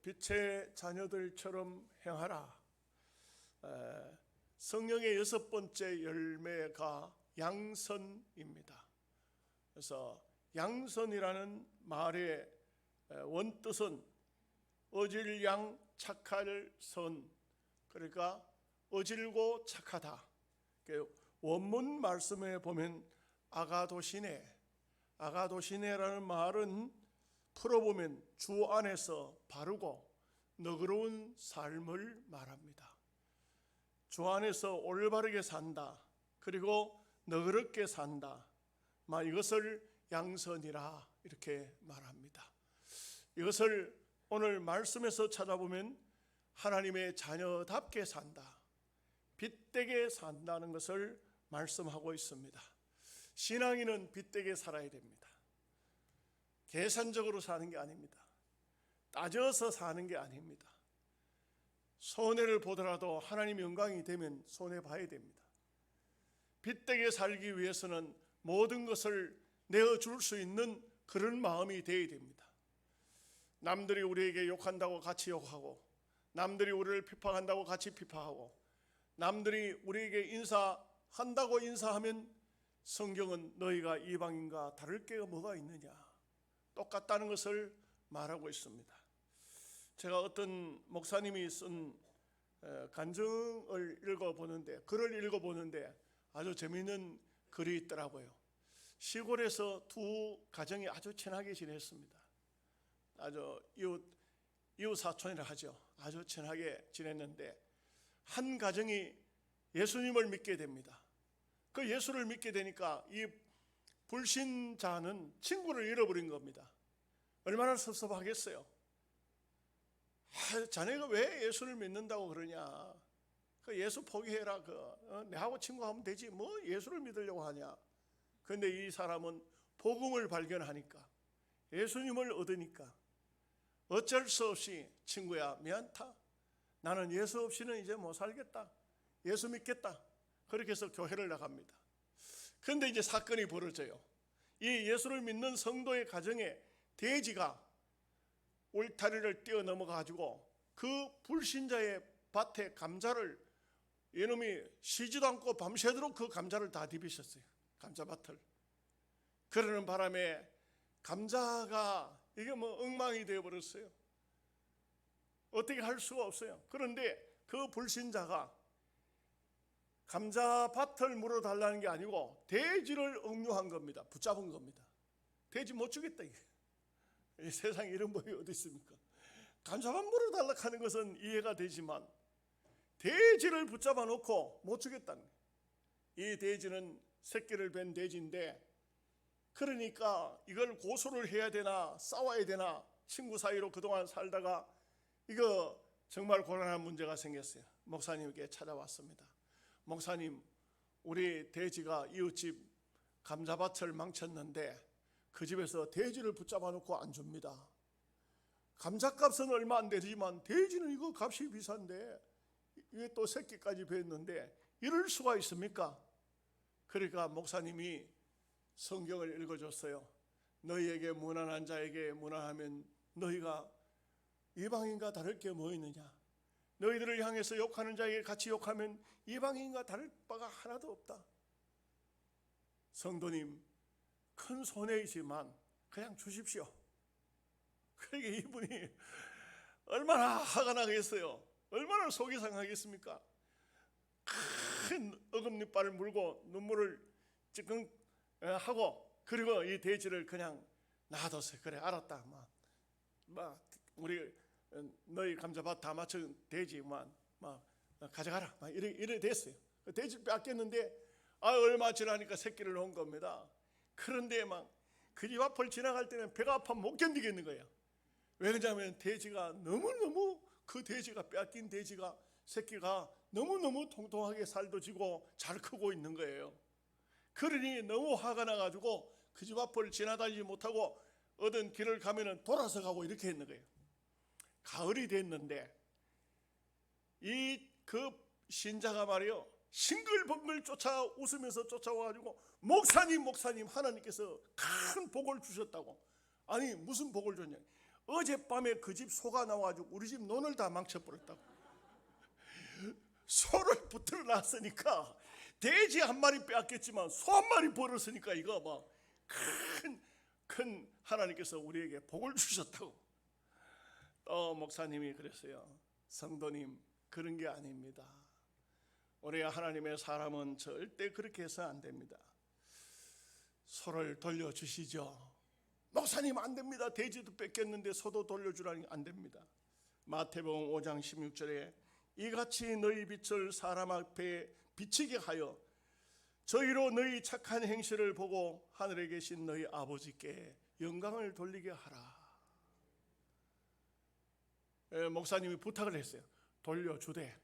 빛의 자녀들처럼 행하라. 성령의 6번째 열매가 양선입니다. 그래서 양선이라는 말의 원뜻은 어질양 착할 선, 그러니까 어질고 착하다. 원문 말씀에 보면 아가도시네라는 말은 풀어보면 주 안에서 바르고 너그러운 삶을 말합니다. 주 안에서 올바르게 산다, 그리고 너그럽게 산다, 이것을 양선이라 이렇게 말합니다. 이것을 오늘 말씀에서 찾아보면 하나님의 자녀답게 산다, 빛되게 산다는 것을 말씀하고 있습니다. 신앙인은 빛되게 살아야 됩니다. 계산적으로 사는 게 아닙니다. 따져서 사는 게 아닙니다. 손해를 보더라도 하나님 영광이 되면 손해 봐야 됩니다. 빛되게 살기 위해서는 모든 것을 내어줄 수 있는 그런 마음이 되어야 됩니다. 남들이 우리에게 욕한다고 같이 욕하고, 남들이 우리를 비판한다고 같이 비판하고, 남들이 우리에게 인사한다고 인사하면 성경은 너희가 이방인과 다를 게 뭐가 있느냐, 똑같다는 것을 말하고 있습니다. 제가 어떤 목사님이 쓴 간증을 읽어보는데, 글을 읽어보는데 아주 재미있는 글이 있더라고요. 시골에서 두 가정이 아주 친하게 지냈습니다. 아주 이웃 사촌이라 하죠. 아주 친하게 지냈는데 한 가정이 예수님을 믿게 됩니다. 그 예수를 믿게 되니까 이 불신자는 친구를 잃어버린 겁니다. 얼마나 섭섭하겠어요. 자네가 왜 예수를 믿는다고 그러냐, 그 예수 포기해라, 내하고 친구하면 되지, 뭐 예수를 믿으려고 하냐. 그런데 이 사람은 복음을 발견하니까, 예수님을 얻으니까 어쩔 수 없이 친구야 미안하다, 나는 예수 없이는 이제 못 살겠다, 예수 믿겠다, 그렇게 해서 교회를 나갑니다. 그런데 이제 사건이 벌어져요. 이 예수를 믿는 성도의 가정에 돼지가 울타리를 뛰어넘어 가지고 그 불신자의 밭에 감자를, 이놈이 쉬지도 않고 밤새도록 그 감자를 다 디비셨어요. 감자밭을. 그러는 바람에 감자가 이게 엉망이 되어버렸어요. 어떻게 할 수가 없어요. 그런데 그 불신자가 감자밭을 물어달라는 게 아니고 돼지를 억류한 겁니다. 붙잡은 겁니다. 돼지 못 주겠다, 이게. 이 세상에 이런 법이 어디 있습니까? 감자밭 물어달라 하는 것은 이해가 되지만 돼지를 붙잡아 놓고 못 주겠다는 거예요. 이 돼지는 새끼를 뵌 돼지인데, 그러니까 이걸 고소를 해야 되나 싸워야 되나 친구 사이로 그동안 살다가 이거 정말 곤란한 문제가 생겼어요. 목사님께 찾아왔습니다. 목사님, 우리 돼지가 이웃집 감자밭을 망쳤는데 그 집에서 돼지를 붙잡아 놓고 안 줍니다. 감자값은 얼마 안 되지만 돼지는 이거 값이 비싼데 이게 또 새끼까지 뵀는데 이럴 수가 있습니까? 그러니까 목사님이 성경을 읽어줬어요. 너희에게 무난한 자에게 무난하면 너희가 이방인과 다를 게 뭐 있느냐, 너희들을 향해서 욕하는 자에게 같이 욕하면 이방인과 다를 바가 하나도 없다. 성도님, 큰 손해이지만 그냥 주십시오. 그러니까 이분이 얼마나 화가 나겠어요. 얼마나 속이 상하겠습니까? 큰 어금니발을 물고 눈물을 찌끔 하고, 그리고 이 돼지를 그냥 놔뒀어요. 그래, 알았다, 우리 너희 감자밭 다 맞춘 돼지만 가져가라, 이래 됐어요. 돼지 뺏겼는데 얼마 지나니까 새끼를 놓은 겁니다. 그런데 그 집 앞을 지나갈 때는 배가 아파 못 견디겠는 거예요. 왜냐하면 돼지가 너무너무, 그 돼지가 뺏긴 돼지가 새끼가 너무너무 통통하게 살도 지고 잘 크고 있는 거예요. 그러니 너무 화가 나가지고 그 집 앞을 지나다니지 못하고 얻은 길을 가면은 돌아서 가고 이렇게 했는 거예요. 가을이 됐는데 그 신자가 말이요, 싱글벙글 웃으면서 쫓아와가지고 목사님 하나님께서 큰 복을 주셨다고. 아니 무슨 복을 줬냐, 어젯밤에 그 집 소가 나와가지고 우리 집 논을 다 망쳐버렸다고. 소를 붙들어 놨으니까 돼지 한 마리 빼앗겼지만 소 한 마리 벌었으니까 이거 막 큰 하나님께서 우리에게 복을 주셨다고. 목사님이 그랬어요. 성도님, 그런 게 아닙니다. 우리 하나님의 사람은 절대 그렇게 해서 안 됩니다. 소를 돌려주시죠. 목사님 안 됩니다. 돼지도 뺏겼는데 소도 돌려주라니 안 됩니다. 마태복음 5장 16절에 이같이 너희 빛을 사람 앞에 비치게 하여 저희로 너희 착한 행실을 보고 하늘에 계신 너희 아버지께 영광을 돌리게 하라. 목사님이 부탁을 했어요. 돌려주되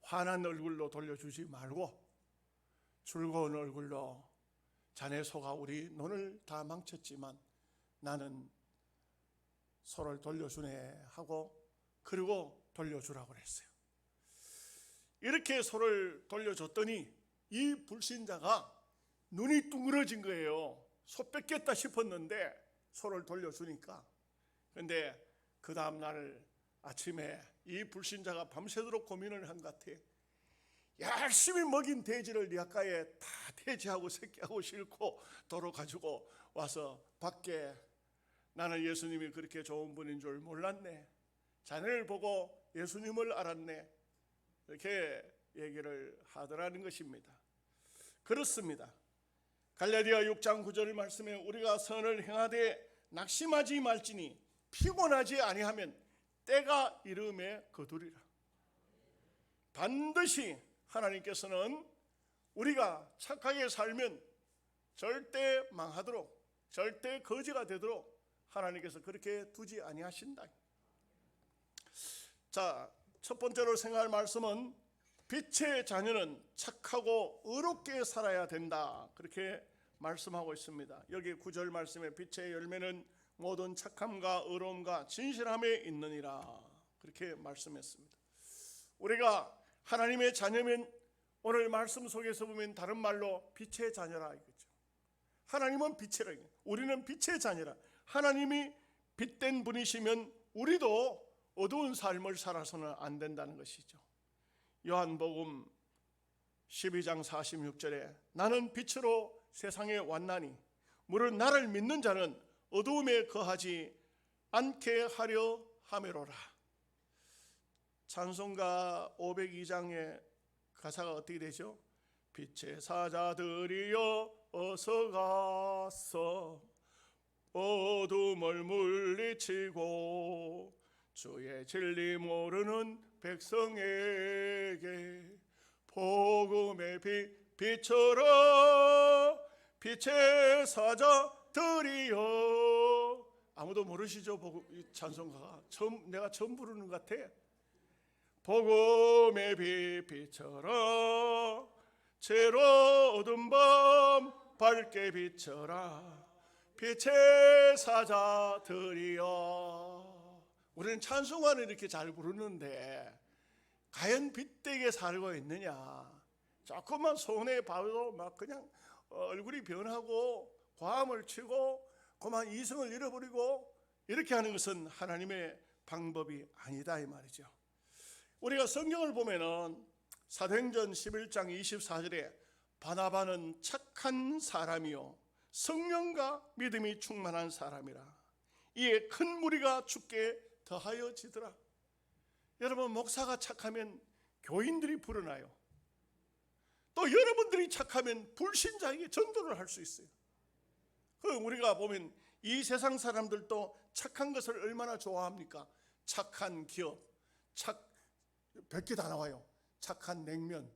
환한 얼굴로 돌려주지 말고 즐거운 얼굴로, 자네 소가 우리 논을 다 망쳤지만 나는 소를 돌려주네 하고, 그리고 돌려주라고 했어요. 이렇게 소를 돌려줬더니 이 불신자가 눈이 둥그러진 거예요. 소 뺏겼다 싶었는데 소를 돌려주니까. 그런데 그 다음날 아침에 이 불신자가 밤새도록 고민을 한 것 같아. 열심히 먹인 돼지를 리아가에 다 돼지하고 새끼하고 싣고 도로 가지고 와서 밖에, 나는 예수님이 그렇게 좋은 분인 줄 몰랐네, 자네를 보고 예수님을 알았네, 이렇게 얘기를 하더라는 것입니다. 그렇습니다. 갈라디아 6장 9절 말씀에 우리가 선을 행하되 낙심하지 말지니 피곤하지 아니하면 때가 이름에 거두리라. 반드시 하나님께서는 우리가 착하게 살면 절대 망하도록, 절대 거지가 되도록 하나님께서 그렇게 두지 아니하신다. 자, 첫 번째로 생각할 말씀은 빛의 자녀는 착하고 의롭게 살아야 된다, 그렇게 말씀하고 있습니다. 여기 9절 말씀에 빛의 열매는 모든 착함과 의로움과 진실함에 있느니라, 그렇게 말씀했습니다. 우리가 하나님의 자녀면 오늘 말씀 속에서 보면 다른 말로 빛의 자녀라 이거죠. 하나님은 빛이라, 우리는 빛의 자녀라. 하나님이 빛된 분이시면 우리도 어두운 삶을 살아서는 안 된다는 것이죠. 요한복음 12장 46절에 나는 빛으로 세상에 왔나니 무릇 나를 믿는 자는 어두움에 거하지 않게 하려 함이로라. 찬송가 502장의 가사가 어떻게 되죠? 빛의 사자들이여 어서 가서 어둠을 물리치고 주의 진리 모르는 백성에게 복음의 빛 비춰라. 빛의 사자들이여. 아무도 모르시죠? 이 찬송가가 내가 처음 부르는 것 같아. 복음의 빛 비춰라. 죄로 어두운 밤 밝게 비춰라. 빛의 사자들이여. 우리는 찬송가는 이렇게 잘 부르는데 과연 빛되게 살고 있느냐? 조금만 손해 봐도 막 그냥 얼굴이 변하고 과함을 치고 그만 이성을 잃어버리고 이렇게 하는 것은 하나님의 방법이 아니다 이 말이죠. 우리가 성경을 보면은 사도행전 11장 24절에 바나바는 착한 사람이요 성령과 믿음이 충만한 사람이라. 이에 큰 무리가 주께 더하여 지더라. 여러분, 목사가 착하면 교인들이 불어나요. 또 여러분들이 착하면 불신자에게 전도를 할 수 있어요. 우리가 보면 이 세상 사람들도 착한 것을 얼마나 좋아합니까? 착한 기업, 몇 개 다 나와요. 착한 냉면,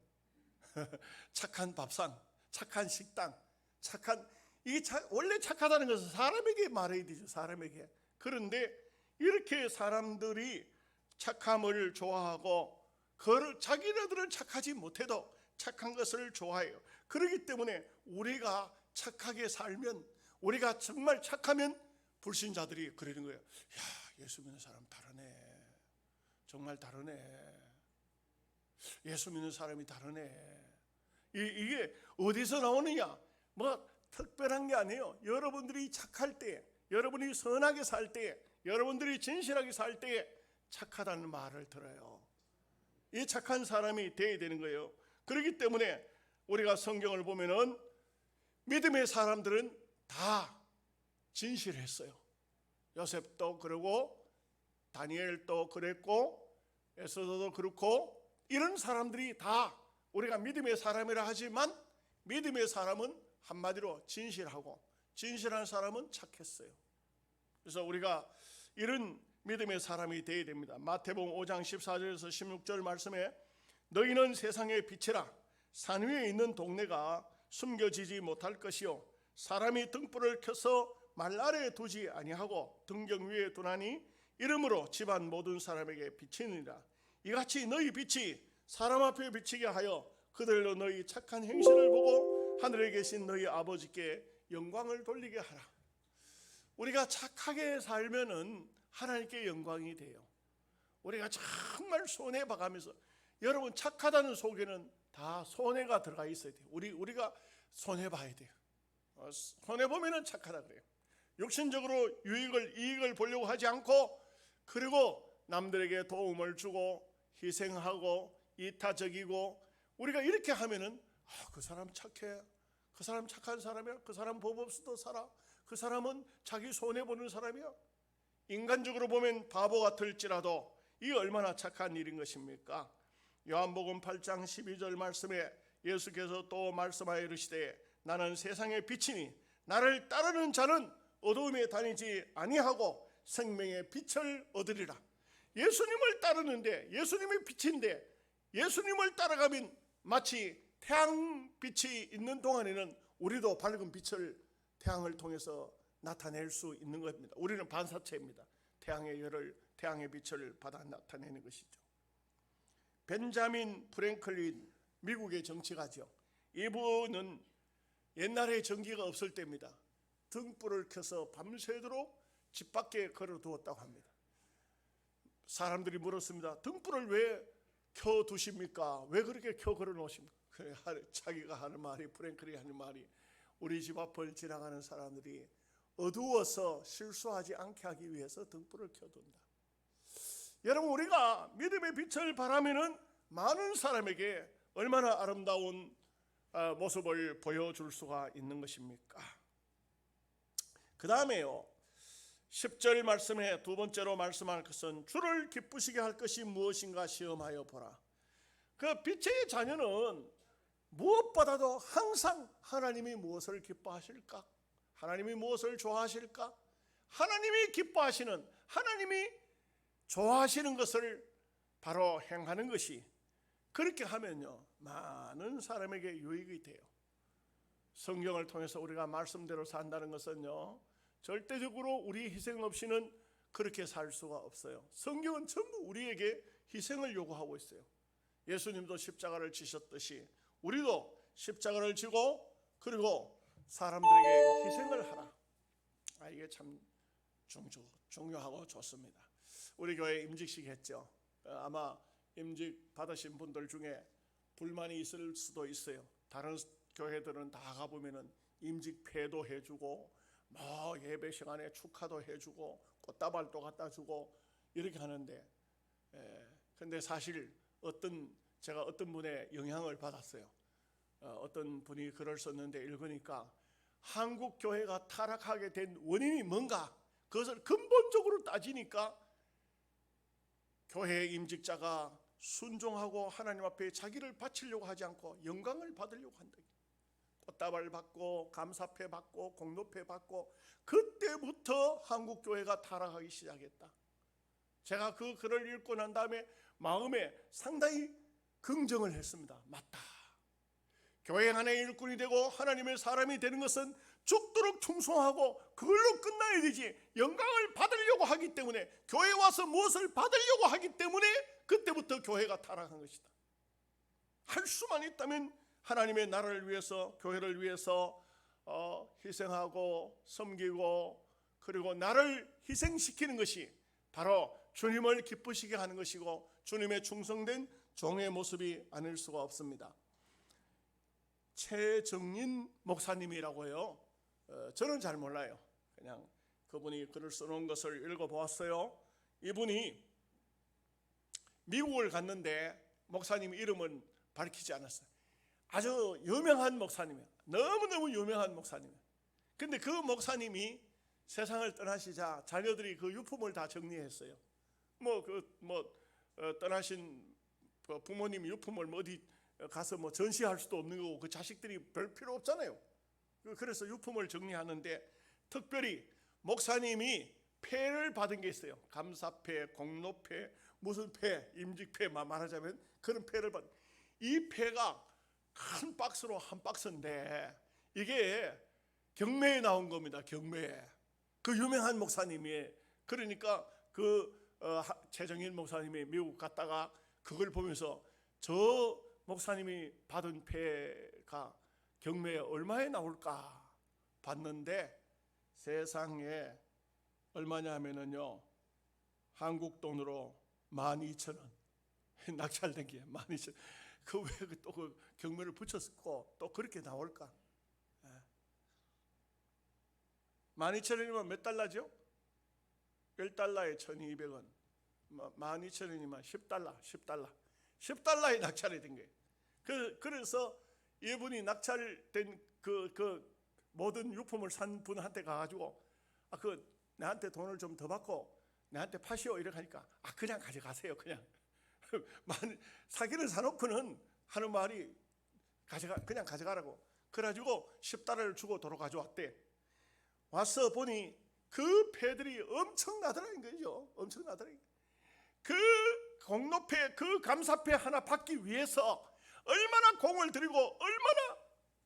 착한 밥상, 착한 식당, 원래 착하다는 것은 사람에게 말해야 되죠. 사람에게. 그런데 이렇게 사람들이 착함을 좋아하고 자기네들은 착하지 못해도 착한 것을 좋아해요. 그렇기 때문에 우리가 착하게 살면, 우리가 정말 착하면 불신자들이 그러는 거예요. 야, 예수 믿는 사람 다르네. 정말 다르네. 예수 믿는 사람이 다르네. 이게 어디서 나오느냐? 뭐 특별한 게 아니에요. 여러분들이 착할 때, 여러분이 선하게 살 때에, 여러분들이 진실하게 살 때에 착하다는 말을 들어요. 이 착한 사람이 되어야 되는 거예요. 그렇기 때문에 우리가 성경을 보면은 믿음의 사람들은 다 진실했어요. 요셉도 그러고 다니엘도 그랬고 에스더도 그렇고, 이런 사람들이 다 우리가 믿음의 사람이라 하지만 믿음의 사람은 한마디로 진실하고, 진실한 사람은 착했어요. 그래서 우리가 이런 믿음의 사람이 되어야 됩니다. 마태복음 5장 14절에서 16절 말씀에 너희는 세상의 빛이라. 산 위에 있는 동네가 숨겨지지 못할 것이요 사람이 등불을 켜서 말 아래에 두지 아니하고 등경 위에 두나니 이러므로 집안 모든 사람에게 비치느니라. 이같이 너희 빛이 사람 앞에 비치게 하여 그들로 너희 착한 행실을 보고 하늘에 계신 너희 아버지께 영광을 돌리게 하라. 우리가 착하게 살면은 하나님께 영광이 돼요. 우리가 정말 손해 봐가면서, 여러분 착하다는 속에는 다 손해가 들어가 있어야 돼요. 우리가 손해 봐야 돼요. 손해 보면은 착하다 그래요. 육신적으로 이익을 보려고 하지 않고, 그리고 남들에게 도움을 주고 희생하고 이타적이고, 우리가 이렇게 하면은 그 사람 착해, 그 사람 착한 사람이야, 그 사람 법 없이도 살아, 그 사람은 자기 손해 보는 사람이야. 인간적으로 보면 바보 같을지라도 이 얼마나 착한 일인 것입니까? 요한복음 8장 12절 말씀에 예수께서 또 말씀하여 이르시되 나는 세상의 빛이니 나를 따르는 자는 어두움에 다니지 아니하고 생명의 빛을 얻으리라. 예수님을 따르는데, 예수님의 빛인데, 예수님을 따라가면 마치 태양빛이 있는 동안에는 우리도 밝은 빛을 태양을 통해서 나타낼 수 있는 겁니다. 우리는 반사체입니다. 태양의 열을, 태양의 빛을 받아 나타내는 것이죠. 벤자민 프랭클린, 미국의 정치가죠. 이분은 옛날에 전기가 없을 때입니다. 등불을 켜서 밤새도록 집 밖에 걸어두었다고 합니다. 사람들이 물었습니다. 등불을 왜 켜두십니까? 왜 그렇게 걸어놓으십니까? 자기가 하는 말이, 프랭클이 하는 말이, 우리 집 앞을 지나가는 사람들이 어두워서 실수하지 않게 하기 위해서 등불을 켜둔다. 여러분, 우리가 믿음의 빛을 바라면은 많은 사람에게 얼마나 아름다운 모습을 보여줄 수가 있는 것입니까? 그 다음에요, 10절 말씀에 두 번째로 말씀할 것은 주를 기쁘시게 할 것이 무엇인가 시험하여 보라. 그 빛의 자녀는 무엇보다도 항상 하나님이 무엇을 기뻐하실까? 하나님이 무엇을 좋아하실까? 하나님이 기뻐하시는, 하나님이 좋아하시는 것을 바로 행하는 것이, 그렇게 하면요 많은 사람에게 유익이 돼요. 성경을 통해서 우리가 말씀대로 산다는 것은요 절대적으로 우리 희생 없이는 그렇게 살 수가 없어요. 성경은 전부 우리에게 희생을 요구하고 있어요. 예수님도 십자가를 지셨듯이 우리도 십자가를 지고 그리고 사람들에게 희생을 하라. 이게 참 중요하고 좋습니다. 우리 교회 임직식 했죠. 아마 임직 받으신 분들 중에 불만이 있을 수도 있어요. 다른 교회들은 다 가보면은 임직 패도 해주고 뭐 예배 시간에 축하도 해주고 꽃다발도 갖다 주고 이렇게 하는데, 근데 사실 제가 어떤 분의 영향을 받았어요. 어떤 분이 글을 썼는데 읽으니까 한국 교회가 타락하게 된 원인이 뭔가, 그것을 근본적으로 따지니까 교회 임직자가 순종하고 하나님 앞에 자기를 바치려고 하지 않고 영광을 받으려고 한다. 꽃다발 받고 감사패 받고 공로패 받고, 그때부터 한국 교회가 타락하기 시작했다. 제가 그 글을 읽고 난 다음에 마음에 상당히 긍정을 했습니다. 맞다. 교회 안에 일꾼이 되고 하나님의 사람이 되는 것은 죽도록 충성하고 그걸로 끝나야 되지, 영광을 받으려고 하기 때문에, 교회에 와서 무엇을 받으려고 하기 때문에 그때부터 교회가 타락한 것이다. 할 수만 있다면 하나님의 나라를 위해서, 교회를 위해서 희생하고 섬기고, 그리고 나를 희생시키는 것이 바로 주님을 기쁘시게 하는 것이고 주님의 충성된 종의 모습이 아닐 수가 없습니다. 최정인 목사님이라고요. 저는 잘 몰라요. 그냥 그분이 글을 써놓은 것을 읽어보았어요. 이분이 미국을 갔는데 목사님 이름은 밝히지 않았어요. 아주 유명한 목사님이에요. 너무너무 유명한 목사님이에요. 근데 그 목사님이 세상을 떠나시자 자녀들이 그 유품을 다 정리했어요. 떠나신 부모님 유품을 어디 가서 전시할 수도 없는 거고 그 자식들이 별 필요 없잖아요. 그래서 유품을 정리하는데 특별히 목사님이 패를 받은 게 있어요. 감사패, 공로패, 무슨 패, 임직패 말하자면 그런 패를 받은. 이 패가 큰 박스로 한 박스인데 이게 경매에 나온 겁니다. 경매에. 그 유명한 목사님이 그러니까 최정일 목사님이 미국 갔다가 그걸 보면서 저 목사님이 받은 패가 경매에 얼마에 나올까 봤는데 세상에 얼마냐면요 한국 돈으로 12,000원 낙찰된 게 12,000원. 그 왜 또 그 경매를 붙였고 또 그렇게 나올까? 12,000원이면 몇 달러죠? 10달러에 1,200원. 12,000원이면 10달러에 낙찰이 된 거예요. 그래서 이분이 낙찰된 그 모든 유품을 산 분한테 가가지고 나한테 돈을 좀 더 받고 나한테 파시오 이렇게 하니까 그냥 가져가세요. 그냥 사기를 사놓고는 하는 말이 그냥 가져가라고. 그래가지고 10달러를 주고 도로 가져왔대. 와서 보니 그 패들이 엄청나더라는 거죠. 엄청나더라는 거예요. 그 공로패, 그 감사패 하나 받기 위해서 얼마나 공을 들이고 얼마나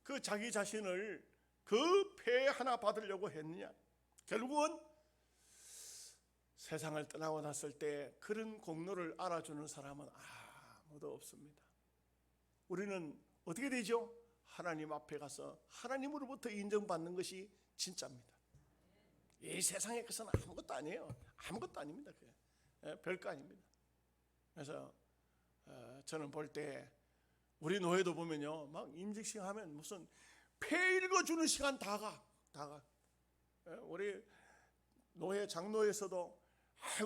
그 자기 자신을 그 패 하나 받으려고 했느냐. 결국은 세상을 떠나고 났을 때 그런 공로를 알아주는 사람은 아무도 없습니다. 우리는 어떻게 되죠? 하나님 앞에 가서 하나님으로부터 인정받는 것이 진짜입니다. 이 세상의 것은 아무것도 아니에요. 아무것도 아닙니다. 별거 아닙니다. 그래서 저는 볼 때 우리 노예도 보면요, 막 임직식 하면 무슨 폐 읽어주는 시간 다 가. 우리 노예 장로에서도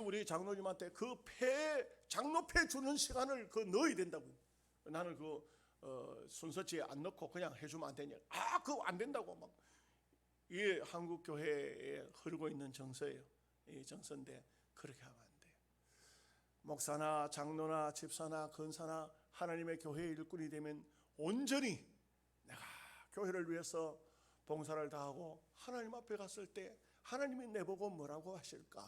우리 장로님한테 그 장로패 주는 시간을 넣어야 된다고. 나는 순서지에 안 넣고 그냥 해주면 안 되냐? 그거 안 된다고 막. 이게 한국 교회에 흐르고 있는 정서예요. 이 정서인데 그렇게 하면 안 돼요. 목사나 장로나 집사나 권사나 하나님의 교회의 일꾼이 되면 온전히 내가 교회를 위해서 봉사를 다하고 하나님 앞에 갔을 때 하나님이 내보고 뭐라고 하실까?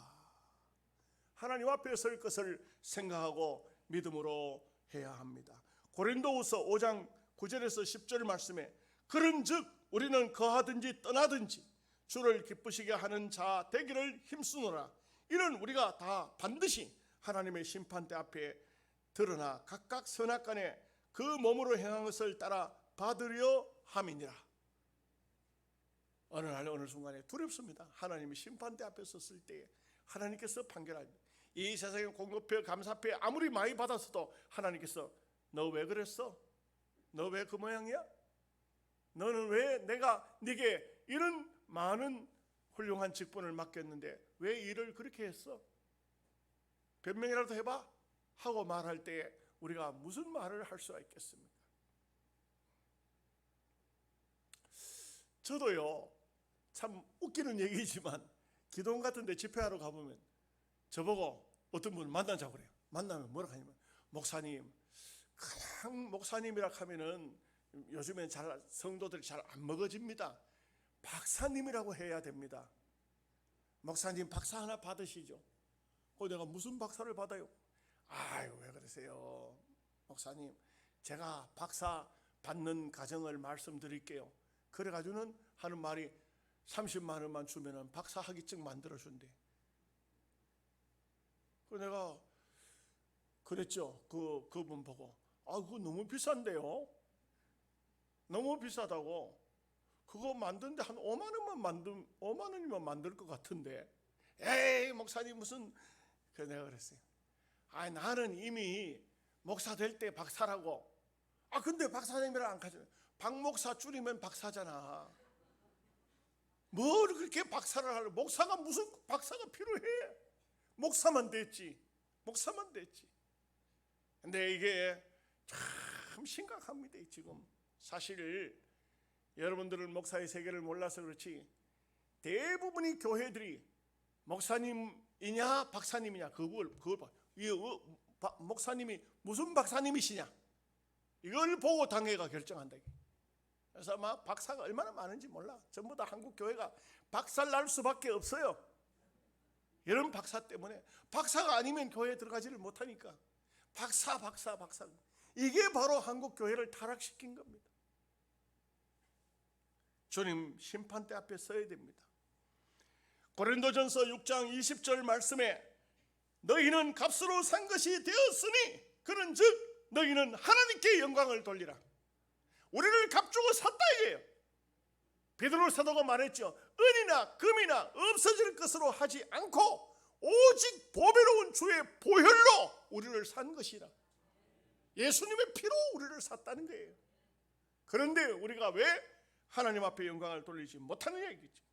하나님 앞에 설 것을 생각하고 믿음으로 해야 합니다. 고린도후서 5장 9절에서 10절 말씀에 그런즉 우리는 거하든지 떠나든지 주를 기쁘시게 하는 자 되기를 힘쓰노라. 이는 우리가 다 반드시 하나님의 심판대 앞에 드러나 각각 선악간에 그 몸으로 행한 것을 따라 받으려 함이니라. 어느 날 어느 순간에 두렵습니다. 하나님의 심판대 앞에 섰을 때 하나님께서 판결합니다. 이 세상의 공로패 감사패 아무리 많이 받았어도 하나님께서 너 왜 그랬어? 너 왜 그 모양이야? 너는 왜 내가 네게 이런 많은 훌륭한 직분을 맡겼는데 왜 일을 그렇게 했어? 변명이라도 해봐 하고 말할 때 우리가 무슨 말을 할 수가 있겠습니까? 저도요 참 웃기는 얘기지만 기도원 같은 데 집회하러 가보면 저보고 어떤 분을 만나자고 그래요. 만나면 뭐라고 하냐면 목사님, 그냥 목사님이라 하면은 요즘엔 성도들이 잘 안 먹어집니다. 박사님이라고 해야 됩니다. 목사님 박사 하나 받으시죠. 내가 무슨 박사를 받아요? 아유 왜 그러세요 목사님, 제가 박사 받는 과정을 말씀드릴게요. 그래가지고는 하는 말이 30만 원만 주면은 박사 학위증 만들어준대. 내가 그랬죠. 그분 보고 그거 너무 비싼데요. 너무 비싸다고. 그거 만드는데 한 5만 원이면 만들 것 같은데. 에이 목사님 무슨. 그래서 내가 그랬어요. 나는 이미 목사 될 때 박사라고. 근데 박사님이라 안 가잖아요. 박 목사 줄이면 박사잖아. 뭘 그렇게 박사를 하려? 목사가 무슨 박사가 필요해? 목사만 됐지. 목사만 됐지. 근데 이게 참 심각합니다. 지금 사실 여러분들은 목사의 세계를 몰라서 그렇지 대부분의 교회들이 목사님이냐 박사님이냐 그걸 봐. 목사님이 무슨 박사님이시냐 이걸 보고 당회가 결정한다. 그래서 막 박사가 얼마나 많은지 몰라. 전부 다 한국 교회가 박살 날 수밖에 없어요. 이런 박사 때문에. 박사가 아니면 교회에 들어가지를 못하니까 박사. 이게 바로 한국 교회를 타락시킨 겁니다. 주님 심판대 앞에 서야 됩니다. 고린도전서 6장 20절 말씀에 너희는 값으로 산 것이 되었으니 그런즉 너희는 하나님께 영광을 돌리라. 우리를 값주고 샀다 이게요. 베드로 사도가 말했죠. 은이나 금이나 없어질 것으로 하지 않고 오직 보배로운 주의 보혈로 우리를 산 것이라. 예수님의 피로 우리를 샀다는 거예요. 그런데 우리가 왜 하나님 앞에 영광을 돌리지 못하느냐 이거죠.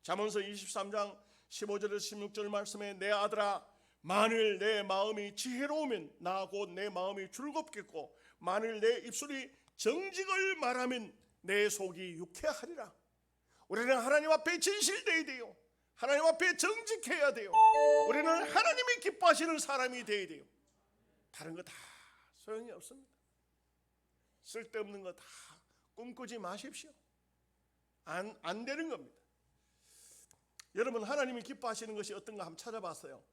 잠언서 23장 15절에서 16절 말씀에 내 아들아 만일 내 마음이 지혜로우면 나 곧 내 마음이 즐겁겠고 만일 내 입술이 정직을 말하면 내 속이 유쾌하리라. 우리는 하나님 앞에 진실되어야 돼요. 하나님 앞에 정직해야 돼요. 우리는 하나님이 기뻐하시는 사람이 되어야 돼요. 다른 거 다 소용이 없습니다. 쓸데없는 거 다 꿈꾸지 마십시오. 안 되는 겁니다. 여러분 하나님이 기뻐하시는 것이 어떤가 한번 찾아봤어요.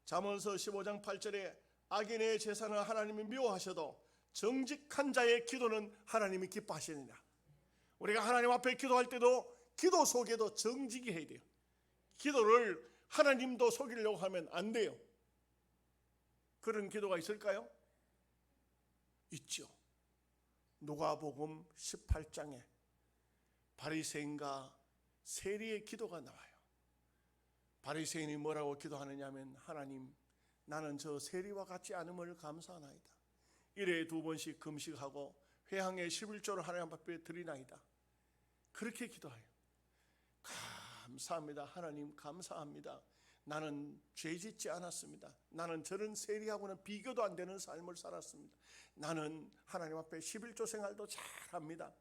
잠언서 15장 8절에 악인의 제사는 하나님이 미워하셔도 정직한 자의 기도는 하나님이 기뻐하시느냐. 우리가 하나님 앞에 기도할 때도 기도 속에도 정직이 해야 돼요. 기도를 하나님도 속이려고 하면 안 돼요. 그런 기도가 있을까요? 있죠. 누가복음 18장에 바리새인과 세리의 기도가 나와요. 바리새인이 뭐라고 기도하느냐면 하나님 나는 저 세리와 같지 않음을 감사하나이다. 일에 2번씩 금식하고 회향의 11조를 하나님 앞에 드리나이다. 그렇게 기도해요. 감사합니다. 하나님 감사합니다. 나는 죄짓지 않았습니다. 나는 저런 세리하고는 비교도 안 되는 삶을 살았습니다. 나는 하나님 앞에 11조 생활도 잘합니다.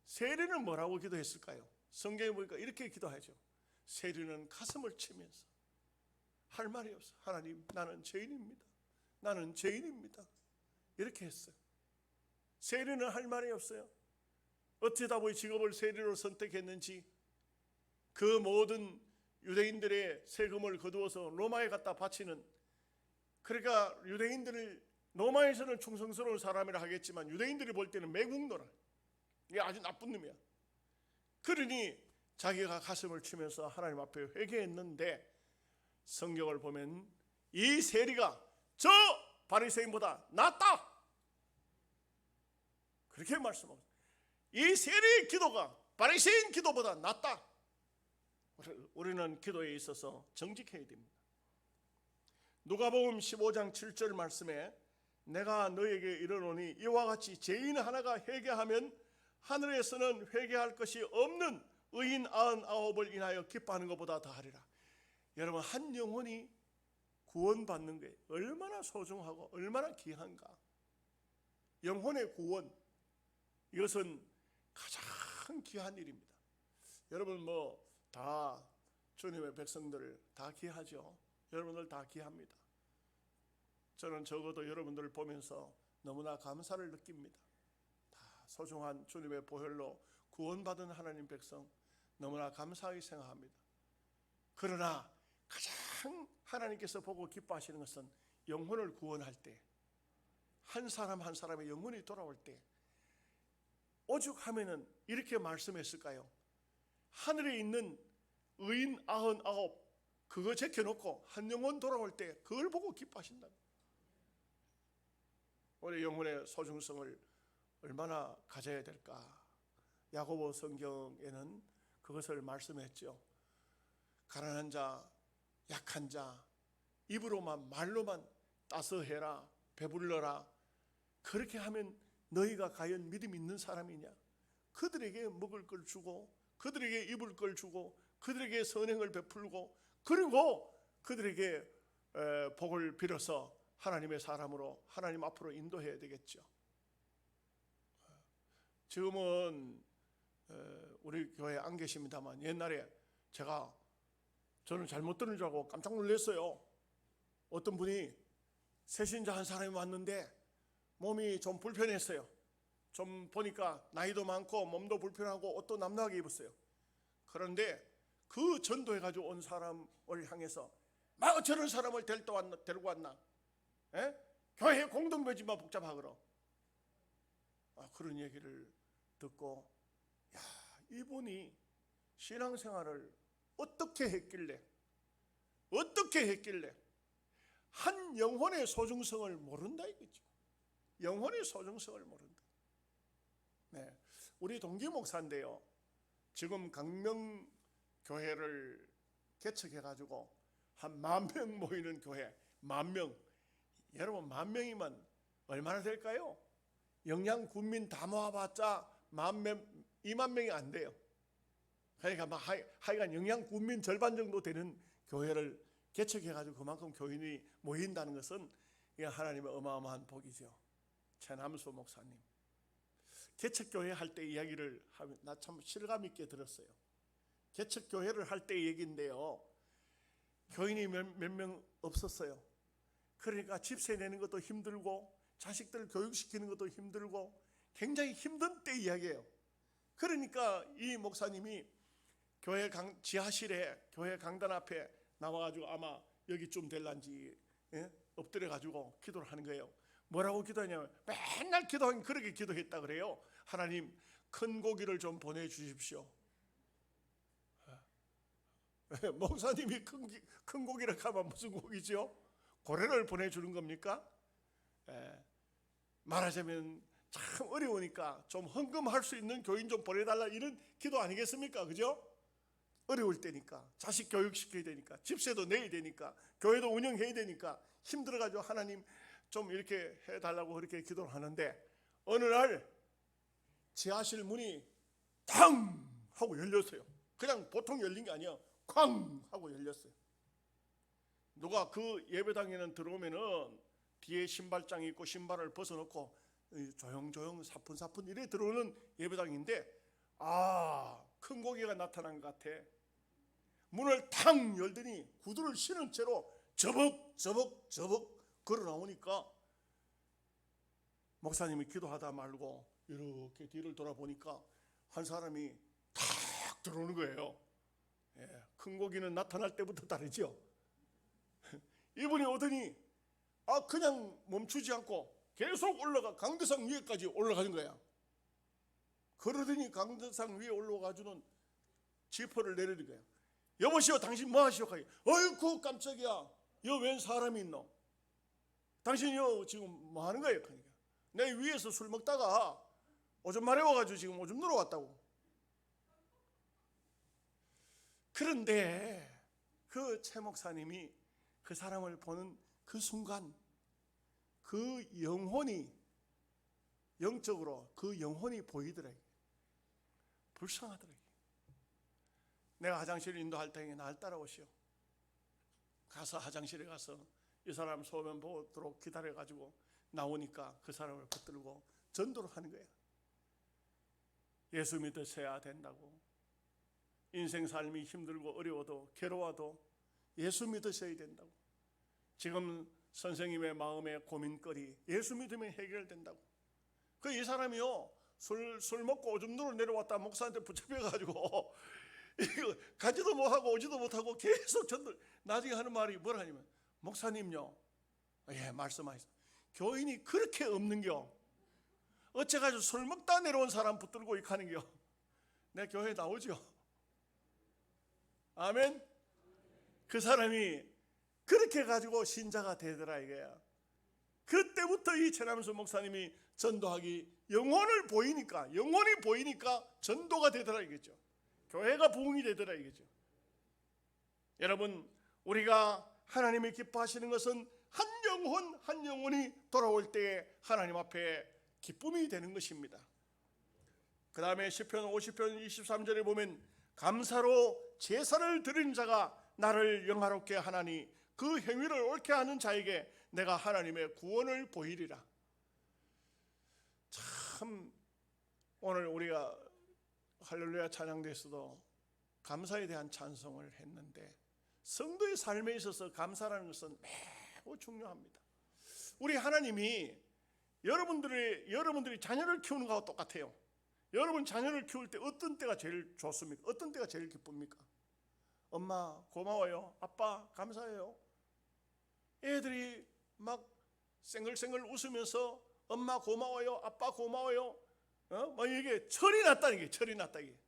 세리는 뭐라고 기도했을까요? 성경에 보니까 이렇게 기도하죠. 세리는 가슴을 치면서 할 말이 없어. 하나님 나는 죄인입니다. 나는 죄인입니다. 이렇게 했어요. 세리는 할 말이 없어요. 어쩌다 보니 직업을 세리로 선택했는지 그 모든 유대인들의 세금을 거두어서 로마에 갖다 바치는, 그러니까 유대인들을 로마에서는 충성스러운 사람이라 하겠지만 유대인들이 볼 때는 매국노라. 이게 아주 나쁜 놈이야. 그러니 자기가 가슴을 치면서 하나님 앞에 회개했는데 성경을 보면 이 세리가 저 바리새인보다 낫다. 그렇게 말씀합니다. 이 세리의 기도가 바리새인 기도보다 낫다. 우리는 기도에 있어서 정직해야 됩니다. 누가복음 15장 7절 말씀에 내가 너에게 이르노니 이와 같이 죄인 하나가 회개하면 하늘에서는 회개할 것이 없는 의인 99을 인하여 기뻐하는 것보다 더하리라. 여러분 한 영혼이 구원받는 게 얼마나 소중하고 얼마나 귀한가. 영혼의 구원, 이것은 가장 귀한 일입니다. 여러분 뭐 다 주님의 백성들 다 귀하죠. 여러분들 다 귀합니다. 저는 적어도 여러분들을 보면서 너무나 감사를 느낍니다. 다 소중한 주님의 보혈로 구원받은 하나님 백성 너무나 감사하게 생각합니다. 그러나 가장 하나님께서 보고 기뻐하시는 것은 영혼을 구원할 때, 한 사람 한 사람의 영혼이 돌아올 때 오죽하면은 이렇게 말씀했을까요? 하늘에 있는 의인 99 그거 제껴놓고 한 영혼 돌아올 때 그걸 보고 기뻐하신다. 우리 영혼의 소중성을 얼마나 가져야 될까? 야고보 성경에는 그것을 말씀했죠. 가난한 자, 약한 자, 입으로만 말로만 따스해라, 배불러라. 그렇게 하면 너희가 과연 믿음 있는 사람이냐? 그들에게 먹을 걸 주고 그들에게 입을 걸 주고 그들에게 선행을 베풀고 그리고 그들에게 복을 빌어서 하나님의 사람으로 하나님 앞으로 인도해야 되겠죠. 지금은 우리 교회에 안 계십니다만 옛날에 저는 잘못 들은 줄 알고 깜짝 놀랐어요. 어떤 분이 새신자 한 사람이 왔는데 몸이 좀 불편했어요. 좀 보니까 나이도 많고 몸도 불편하고 옷도 남다하게 입었어요. 그런데 그 전도해가지고 온 사람을 향해서 막 저런 사람을 데리고 왔나? 교회 공동묘지만 복잡하거라. 그런 얘기를 듣고 이분이 신앙생활을 어떻게 했길래 한 영혼의 소중성을 모른다 이거죠. 영혼의 소중성을 모른다. 네, 우리 동기 목사인데요. 지금 강명교회를 개척해가지고 한 10,000명 모이는 교회, 10,000명. 여러분 10,000명이면 얼마나 될까요? 영양 군민 다 모아봤자 20,000명이 안 돼요. 그러니까 하여간 영양 군민 절반 정도 되는 교회를 개척해가지고 그만큼 교인이 모인다는 것은 하나님의 어마어마한 복이죠. 최남수 목사님 개척교회 할 때 이야기를 하면 나 참 실감 있게 들었어요. 개척교회를 할 때 얘기인데요, 교인이 몇 명 없었어요. 그러니까 집세 내는 것도 힘들고 자식들 교육시키는 것도 힘들고 굉장히 힘든 때 이야기예요. 그러니까 이 목사님이 교회 지하실에 교회 강단 앞에 나와가지고 아마 여기쯤 될란지 엎드려가지고 기도를 하는 거예요. 뭐라고 기도하냐면 맨날 기도하긴 그렇게 기도했다 그래요. 하나님 큰 고기를 좀 보내주십시오. 목사님이 큰 고기를 가면 무슨 고기죠? 고래를 보내주는 겁니까? 말하자면 참 어려우니까 좀 헌금할 수 있는 교인 좀 보내달라 이런 기도 아니겠습니까? 그죠? 어려울 때니까 자식 교육시켜야 되니까 집세도 내야 되니까 교회도 운영해야 되니까 힘들어가지고 하나님 좀 이렇게 해달라고 그렇게 기도를 하는데 어느 날 지하실 문이 탕 하고 열렸어요. 그냥 보통 열린 게 아니야. 쾅 하고 열렸어요. 누가 그 예배당에는 들어오면은 뒤에 신발장이 있고 신발을 벗어놓고 조용조용 사뿐사뿐 이래 들어오는 예배당인데 큰 고기가 나타난 것 같아. 문을 탕 열더니 구두를 신은 채로 저벅 걸어 나오니까 목사님이 기도하다 말고 이렇게 뒤를 돌아보니까 한 사람이 탁 들어오는 거예요. 큰 고기는 나타날 때부터 다르죠. 이분이 오더니 그냥 멈추지 않고 계속 올라가 강대상 위에까지 올라가는 거야. 그러더니 강대상 위에 올라가주는 지퍼를 내리는 거야. 여보시오 당신 뭐 하시오? 어이구 깜짝이야. 여 웬 사람이 있노? 당신이 지금 뭐 하는 거예요? 그러니까 내 위에서 술 먹다가 오줌 마려워가지고 지금 오줌 누러 왔다고. 그런데 그 최 목사님이 그 사람을 보는 그 순간 그 영혼이 영적으로 그 영혼이 보이더래요. 불쌍하더래요. 내가 화장실 인도할 때에 날 따라오시오. 가서 화장실에 가서 이 사람 소변 보도록 기다려가지고 나오니까 그 사람을 붙들고 전도를 하는 거야. 예수 믿으셔야 된다고. 인생 삶이 힘들고 어려워도 괴로워도 예수 믿으셔야 된다고. 지금 선생님의 마음의 고민거리 예수 믿으면 해결된다고. 이 사람이요 술 먹고 오줌 누러 내려왔다 목사한테 붙잡혀가지고 이거 가지도 못하고 오지도 못하고 계속 전도. 나중에 하는 말이 뭐라냐면 목사님요, 말씀하셨어. 교인이 그렇게 없는겨. 어째가지고 술 먹다 내려온 사람 붙들고 이렇게 하는겨. 내 교회에 나오죠. 아멘. 그 사람이 그렇게 가지고 신자가 되더라 이거야. 그때부터 이 최남수 목사님이 전도하기 영혼이 보이니까 전도가 되더라 이거죠. 교회가 부흥이 되더라 이거죠. 여러분 우리가 하나님이 기뻐하시는 것은 한 영혼이 돌아올 때에 하나님 앞에 기쁨이 되는 것입니다. 그 다음에 시편 50편 23절에 보면 감사로 제사를 드린 자가 나를 영화롭게 하나니 그 행위를 옳게 하는 자에게 내가 하나님의 구원을 보이리라. 참 오늘 우리가 할렐루야 찬양대에서도 감사에 대한 찬송을 했는데 성도의 삶에 있어서 감사라는 것은 매우 중요합니다. 우리 하나님이 여러분들이 자녀를 키우는 거하고 똑같아요. 여러분 자녀를 키울 때 어떤 때가 제일 좋습니까? 어떤 때가 제일 기쁩니까? 엄마 고마워요. 아빠 감사해요. 애들이 막 생글생글 웃으면서 엄마 고마워요. 아빠 고마워요. 막 이게 철이 났다는 게 철이 났다 이게.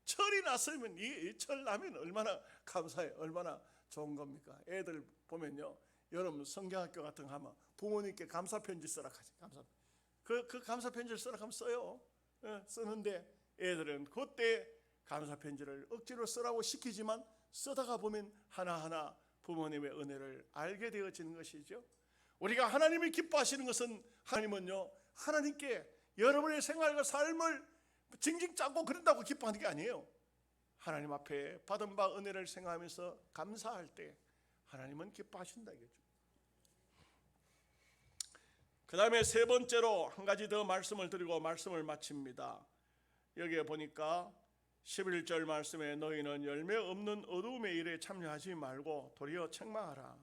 철이 났으면 이 철 나면 얼마나 감사해, 얼마나 좋은 겁니까? 애들 보면요, 여러분 성경학교 같은 거 하면 부모님께 감사 편지 쓰라 하지. 그 감사 편지를 쓰라 하면 써요. 쓰는데 애들은 그때 감사 편지를 억지로 쓰라고 시키지만 쓰다가 보면 하나하나 부모님의 은혜를 알게 되어지는 것이죠. 우리가 하나님이 기뻐하시는 것은 하나님은요, 하나님께 여러분의 생활과 삶을 징징 짜고 그런다고 기뻐하는 게 아니에요. 하나님 앞에 받은 바 은혜를 생각하면서 감사할 때 하나님은 기뻐하신다 이거죠. 그 다음에 세 번째로 한 가지 더 말씀을 드리고 말씀을 마칩니다. 여기에 보니까 11절 말씀에 너희는 열매 없는 어두움의 일에 참여하지 말고 도리어 책망하라.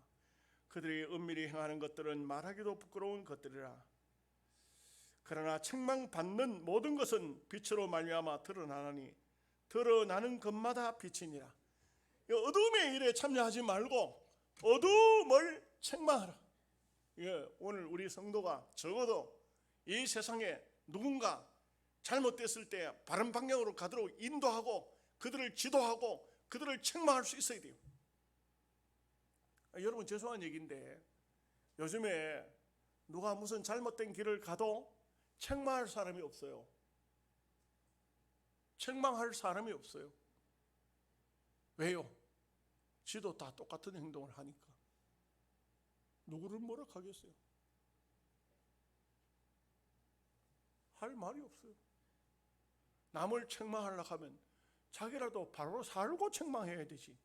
그들이 은밀히 행하는 것들은 말하기도 부끄러운 것들이라. 그러나 책망받는 모든 것은 빛으로 말미암아 드러나나니 드러나는 것마다 빛이니라. 어두움의 일에 참여하지 말고 어두움을 책망하라. 오늘 우리 성도가 적어도 이 세상에 누군가 잘못됐을 때 바른 방향으로 가도록 인도하고 그들을 지도하고 그들을 책망할 수 있어야 돼요. 여러분 죄송한 얘기인데 요즘에 누가 무슨 잘못된 길을 가도 책망할 사람이 없어요. 책망할 사람이 없어요. 왜요? 지도 다 똑같은 행동을 하니까. 누구를 뭐라 하겠어요? 할 말이 없어요. 남을 책망하려고 하면 자기라도 바로 살고 책망해야 되지.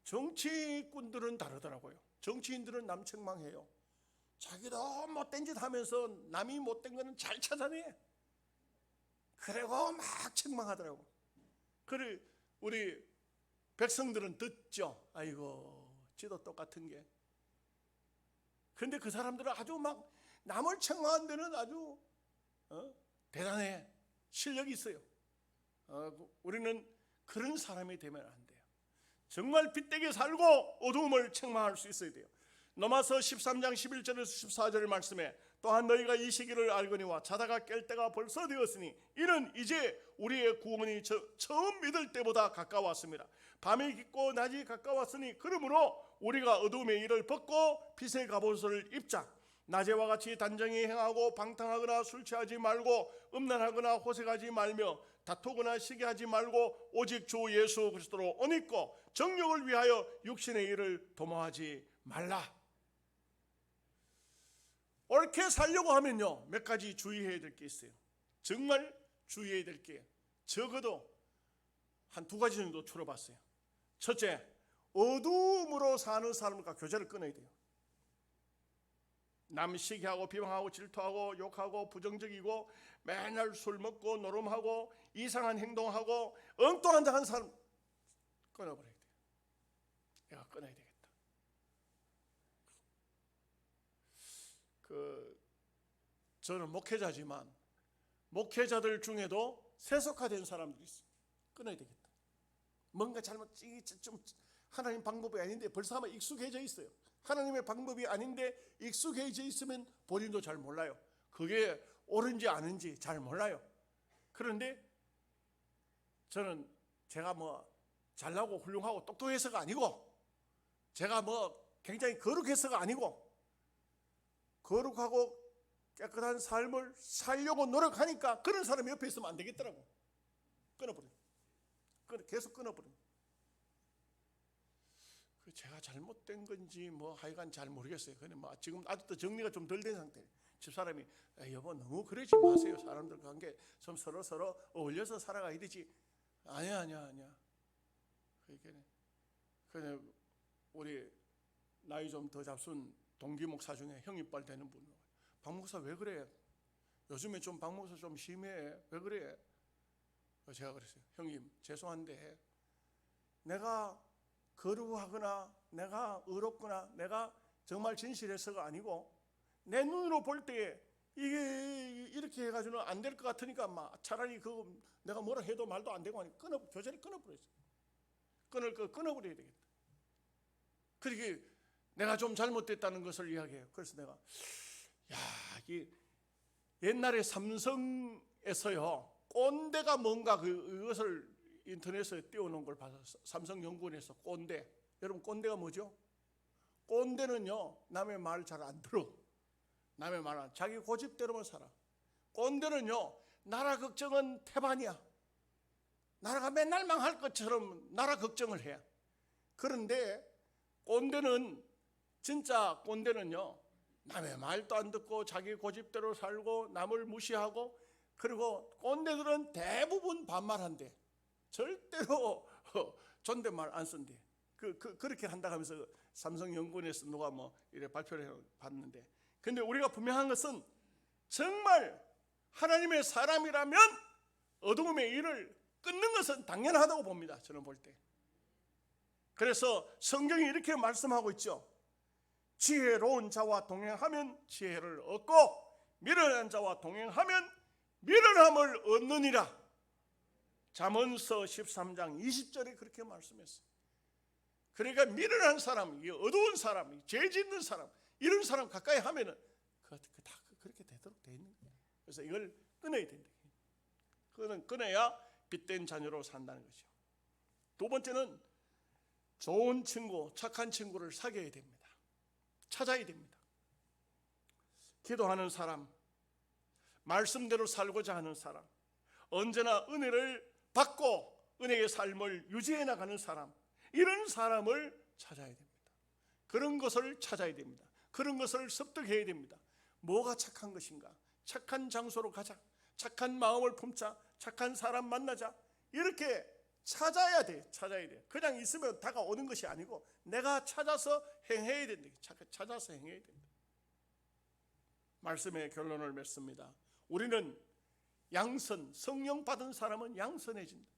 정치꾼들은 다르더라고요. 정치인들은 남 책망해요. 자기도 못된 짓 하면서 남이 못된 거는 잘 찾아내. 그리고 막 책망하더라고. 그래 우리 백성들은 듣죠. 아이고 지도 똑같은 게. 그런데 그 사람들은 아주 막 남을 책망하는 데는 아주 대단해. 실력이 있어요. 우리는 그런 사람이 되면 안 돼요. 정말 빛되게 살고 어두움을 책망할 수 있어야 돼요. 로마서 13장 11절에서 14절 말씀에 또한 너희가 이 시기를 알거니와 자다가 깰 때가 벌써 되었으니 이는 이제 우리의 구원이 처음 믿을 때보다 가까웠습니다. 밤이 깊고 낮이 가까웠으니 그러므로 우리가 어두움의 일을 벗고 빛의 갑옷을 입자. 낮에와 같이 단정히 행하고 방탕하거나 술 취하지 말고 음란하거나 호색하지 말며 다투거나 시기하지 말고 오직 주 예수 그리스도로 옷 입고 정욕을 위하여 육신의 일을 도모하지 말라. 옳게 살려고 하면요 몇 가지 주의해야 될 게 있어요. 정말 주의해야 될 게 적어도 한 두 가지 정도 추려봤어요. 첫째, 어두움으로 사는 사람과 교제를 끊어야 돼요. 남 시기하고 비방하고 질투하고 욕하고 부정적이고 맨날 술 먹고 노름하고 이상한 행동하고 엉뚱한 데 한 사람 끊어버려야 돼요. 내가 끊어야 되겠다. 저는 목회자지만 목회자들 중에도 세속화된 사람들이 있어요. 끊어야 되겠다. 뭔가 잘못 좀 하나님 방법이 아닌데 벌써 아마 익숙해져 있어요. 하나님의 방법이 아닌데 익숙해져 있으면 본인도 잘 몰라요. 그게 옳은지 아닌지 잘 몰라요. 그런데 저는 제가 뭐 잘나고 훌륭하고 똑똑해서가 아니고 제가 뭐 굉장히 거룩해서가 아니고 거룩하고 깨끗한 삶을 살려고 노력하니까 그런 사람이 옆에 있으면 안 되겠더라고. 끊어버려요. 계속 끊어버려요. 제가 잘못된 건지 뭐 하여간 잘 모르겠어요. 근데 뭐 지금 아직도 정리가 좀 덜 된 상태예요. 집사람이 여보 너무 그러지 마세요. 사람들 관계 좀 서로 어울려서 살아가야 되지. 아니야. 그냥 우리 나이 좀 더 잡순 동기 목사 중에 형이빨 되는 분, 박 목사 왜 그래? 요즘에 좀 박 목사 좀 심해. 왜 그래? 제가 그랬어요. 형님, 죄송한데 내가 거룩하거나 내가 의롭거나 내가 정말 진실해서가 아니고 내 눈으로 볼 때 이게 이렇게 해가지고는 안 될 것 같으니까 막 차라리 그거 내가 뭐라 해도 말도 안 되고 하니까 교제를 끊어버렸어요. 끊어버려야 되겠다. 그렇게 내가 좀 잘못됐다는 것을 이야기해요. 그래서 내가 이 옛날에 삼성에서요 꼰대가 뭔가 그것을 인터넷에 띄워놓은 걸 봐서 삼성연구원에서 꼰대, 여러분 꼰대가 뭐죠? 꼰대는요 남의 말 잘 안 들어. 남의 말 안, 자기 고집대로만 살아. 꼰대는요 나라 걱정은 태반이야. 나라가 맨날 망할 것처럼 나라 걱정을 해. 그런데 꼰대는 진짜 꼰대는요 남의 말도 안 듣고 자기 고집대로 살고 남을 무시하고, 그리고 꼰대들은 대부분 반말한대. 절대로 존댓말 안 쓴대. 그렇게 한다고 하면서 삼성연구원에서 누가 뭐 이래 발표를 봤는데, 근데 우리가 분명한 것은 정말 하나님의 사람이라면 어두움의 일을 끊는 것은 당연하다고 봅니다. 저는 볼 때. 그래서 성경이 이렇게 말씀하고 있죠. 지혜로운 자와 동행하면 지혜를 얻고 미련한 자와 동행하면 미련함을 얻느니라. 잠언서 13장 20절에 그렇게 말씀했어요. 그러니까 미련한 사람, 어두운 사람, 죄 짓는 사람, 이런 사람 가까이 하면은 다 그렇게 되도록 돼 있는 거예요. 그래서 이걸 끊어야 된다. 그거는 끊어야 빛된 자녀로 산다는 거죠. 두 번째는 좋은 친구, 착한 친구를 사귀어야 됩니다. 찾아야 됩니다. 기도하는 사람, 말씀대로 살고자 하는 사람, 언제나 은혜를 받고 은혜의 삶을 유지해 나가는 사람, 이런 사람을 찾아야 됩니다. 그런 것을 찾아야 됩니다. 그런 것을 습득해야 됩니다. 뭐가 착한 것인가? 착한 장소로 가자. 착한 마음을 품자. 착한 사람 만나자. 이렇게 찾아야 돼. 그냥 있으면 다가오는 것이 아니고 내가 찾아서 행해야 된다. 찾아서 행해야 된다. 말씀의 결론을 맺습니다. 우리는 양선, 성령 받은 사람은 양선해진다.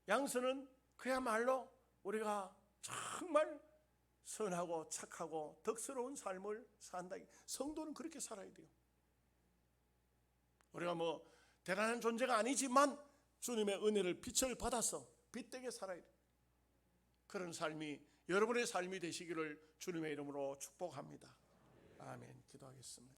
양선은 그야말로 우리가 정말 선하고 착하고 덕스러운 삶을 산다. 성도는 그렇게 살아야 돼요. 우리가 뭐 대단한 존재가 아니지만 주님의 은혜를 빛을 받아서 빛되게 살아야 돼요. 그런 삶이 여러분의 삶이 되시기를 주님의 이름으로 축복합니다. 아멘. 기도하겠습니다.